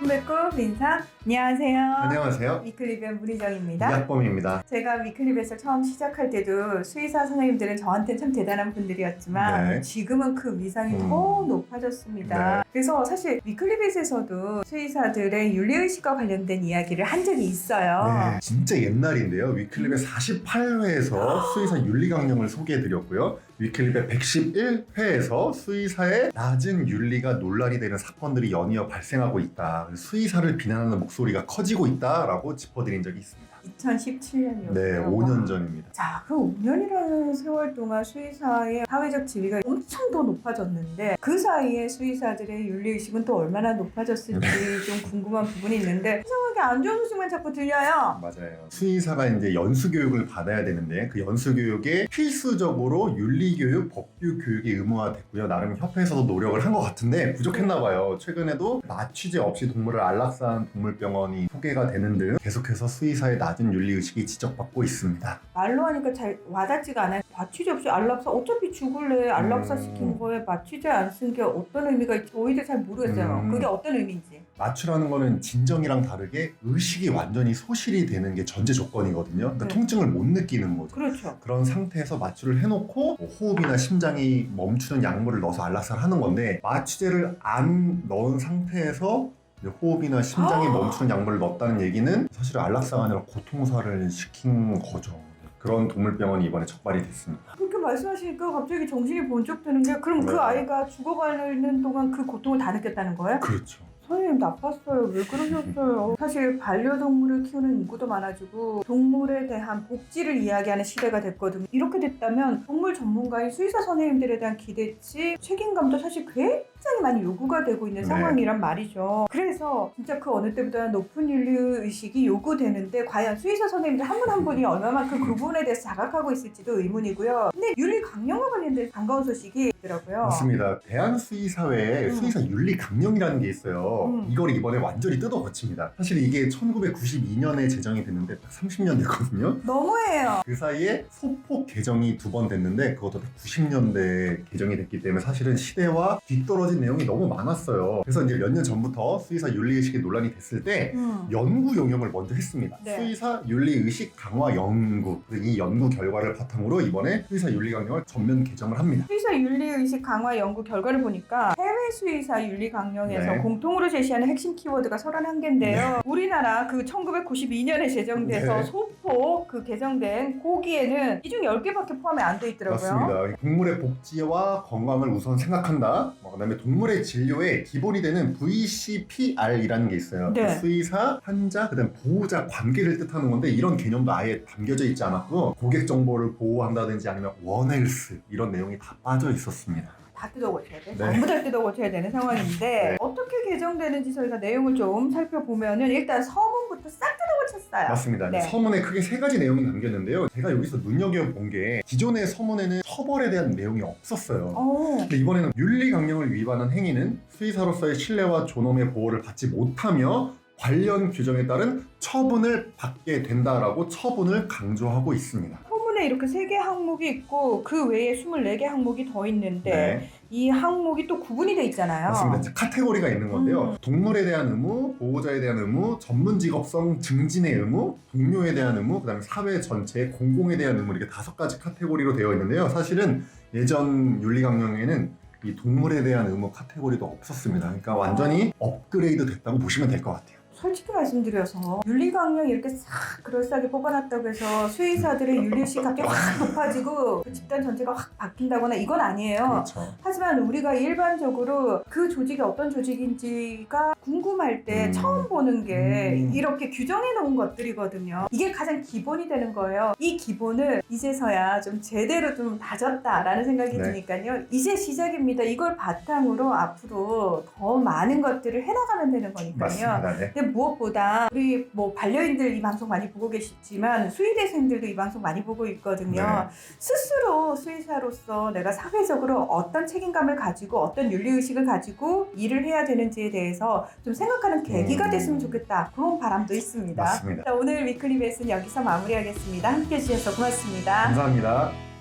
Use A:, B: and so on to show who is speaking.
A: 배꼽 인사. 안녕하세요.
B: 안녕하세요.
A: 위클립의 문희정입니다.
B: 이학범입니다.
A: 제가 위클립에서 처음 시작할 때도 수의사 선생님들은 저한테 참 대단한 분들이었지만
B: 네.
A: 지금은 그 위상이 더 높아졌습니다.
B: 네.
A: 그래서 사실 위클립에서도 수의사들의 윤리의식과 관련된 이야기를 한 적이 있어요.
B: 네, 진짜 옛날인데요. 위클립의 48회에서 수의사 윤리강령을 소개해드렸고요. 위클립의 111회에서 수의사의 낮은 윤리가 논란이 되는 사건들이 연이어 발생하고 있다. 수의사를 비난하는 목소리가 커지고 있다라고 짚어드린 적이 있습니다.
A: 2017년이었고요.
B: 네, 5년 전입니다.
A: 자, 그 5년이라는 세월 동안 수의사의 사회적 지위가 엄청 더 높아졌는데 그 사이에 수의사들의 윤리의식은 또 얼마나 높아졌을지 좀 궁금한 부분이 있는데 이상하게 안 좋은 소식만 자꾸 들려요.
B: 맞아요. 수의사가 이제 연수교육을 받아야 되는데 그 연수교육에 필수적으로 윤리교육, 법규교육이 의무화됐고요. 나름 협회에서도 노력을 한 것 같은데 부족했나 봐요. 최근에도 마취제 없이 동물을 안락사한 동물병원이 소개가 되는 등 계속해서 수의사의 낮은 윤리의식이 지적받고 있습니다.
A: 말로 하니까 잘 와닿지가 않아요. 마취제 없이 안락사 어차피 죽을래 안락사 시킨 거에 마취제 안 쓴 게 어떤 의미가 있지 저희도 잘 모르겠어요. 그게 어떤 의미인지.
B: 마취라는 거는 진정이랑 다르게 의식이 완전히 소실이 되는 게 전제 조건이거든요. 그러니까
A: 네.
B: 통증을 못 느끼는 거죠.
A: 그렇죠.
B: 그런 상태에서 마취를 해놓고 뭐 호흡이나 심장이 멈추는 약물을 넣어서 안락사를 하는 건데 마취제를 안 넣은 상태에서 호흡이나 심장이 멈추는 약물을 넣었다는 얘기는 사실 안락사가 아니라 고통사를 시킨 거죠. 그런 동물병원이 이번에 적발이 됐습니다.
A: 그렇게 말씀하시니까 갑자기 정신이 번쩍 드는 게 그럼 그
B: 네.
A: 아이가 죽어가는 동안 그 고통을 다 느꼈다는 거예요?
B: 그렇죠.
A: 선생님 나빴어요. 왜 그러셨어요? 사실 반려동물을 키우는 인구도 많아지고 동물에 대한 복지를 이야기하는 시대가 됐거든요. 이렇게 됐다면 동물 전문가인 수의사 선생님들에 대한 기대치, 책임감도 사실 굉장히 많이 요구가 되고 있는
B: 네.
A: 상황이란 말이죠. 그래서 진짜 그 어느 때보다 높은 윤리의식이 요구되는데 과연 수의사 선생님들 한 분 한 분이 얼마만큼 그 부분에 대해서 자각하고 있을지도 의문이고요. 근데 윤리 강령과 관련된 반가운 소식이 있더라고요.
B: 맞습니다. 대한수의사회에 수의사 윤리 강령이라는 게 있어요. 이걸 이번에 완전히 뜯어고칩니다. 사실 이게 1992년에 제정이 됐는데 딱 30년 됐거든요.
A: 너무해요.
B: 그 사이에 소폭 개정이 2번 됐는데 그것도 90년대에 개정이 됐기 때문에 사실은 시대와 뒤떨어진 내용이 너무 많았어요. 그래서 이제 몇 년 전부터 수의사 윤리의식이 논란이 됐을 때 연구 용역을 먼저 했습니다.
A: 네.
B: 수의사 윤리의식 강화 연구. 이 연구 결과를 바탕으로 이번에 수의사 윤리강령을 전면 개정을 합니다.
A: 수의사 윤리의식 강화 연구 결과를 보니까 해외 수의사 윤리 강령에서
B: 네.
A: 공통으로 제시하는 핵심 키워드가 31개인데요. 우리나라 그 1992년에 제정돼서
B: 네.
A: 소폭 그 개정된 고기에는 이 중 10개밖에 포함이 안 돼 있더라고요.
B: 맞습니다. 동물의 복지와 건강을 우선 생각한다. 그다음에 동물의 진료에 기본이 되는 VCPR이라는 게 있어요.
A: 네.
B: 수의사, 환자, 그다음 보호자 관계를 뜻하는 건데 이런 개념도 아예 담겨져 있지 않았고 고객 정보를 보호한다든지 아니면 원헬스 이런 내용이 다 빠져 있었습니다.
A: 다 뜯어고쳐야 돼.
B: 네.
A: 전부 다 뜯어고쳐야 되는 상황인데
B: 네.
A: 어떻게 개정되는지 저희가 내용을 좀 살펴보면은 일단 서문부터 싹 뜯어고쳤어요.
B: 맞습니다.
A: 네.
B: 서문에 크게 3가지 내용이 담겼는데요. 제가 여기서 눈여겨본 게 기존의 서문에는 처벌에 대한 내용이 없었어요. 근데 이번에는 윤리 강령을 위반한 행위는 수의사로서의 신뢰와 존엄의 보호를 받지 못하며 관련 규정에 따른 처분을 받게 된다라고 처분을 강조하고 있습니다.
A: 서문에 이렇게 3개 항목이 있고 그 외에 24개 항목이 더 있는데
B: 네.
A: 이 항목이 또 구분이 돼 있잖아요.
B: 맞습니다. 카테고리가 있는 건데요. 동물에 대한 의무, 보호자에 대한 의무, 전문 직업성 증진의 의무, 동료에 대한 의무, 그다음에 사회 전체 공공에 대한 의무 이렇게 5가지 카테고리로 되어 있는데요. 사실은 예전 윤리강령에는 이 동물에 대한 의무 카테고리도 없었습니다. 그러니까 완전히 업그레이드 됐다고 보시면 될 것 같아요.
A: 솔직히 말씀드려서 윤리강령 이렇게 싹 그럴싸하게 뽑아놨다고 해서 수의사들의 윤리의식이 갑자기 확 높아지고 그 집단 전체가 확 바뀐다거나 이건 아니에요.
B: 그렇죠.
A: 하지만 우리가 일반적으로 그 조직이 어떤 조직인지가 궁금할 때 처음 보는 게 이렇게 규정해 놓은 것들이거든요. 이게 가장 기본이 되는 거예요. 이 기본을 이제서야 좀 제대로 좀 다졌다라는 생각이
B: 네.
A: 드니까요. 이제 시작입니다. 이걸 바탕으로 앞으로 더 많은 것들을 해나가면 되는 거니까요.
B: 맞습니다. 네.
A: 근데 무엇보다 우리 뭐 반려인들 이 방송 많이 보고 계시지만 수의대생들도 이 방송 많이 보고 있거든요.
B: 네.
A: 스스로 수의사로서 내가 사회적으로 어떤 책임감을 가지고 어떤 윤리의식을 가지고 일을 해야 되는지에 대해서 좀 생각하는 계기가 됐으면 좋겠다. 그런 바람도 있습니다.
B: 맞습니다.
A: 자, 오늘 위클리 베이스는 여기서 마무리하겠습니다. 함께해 주셔서 고맙습니다.
B: 감사합니다.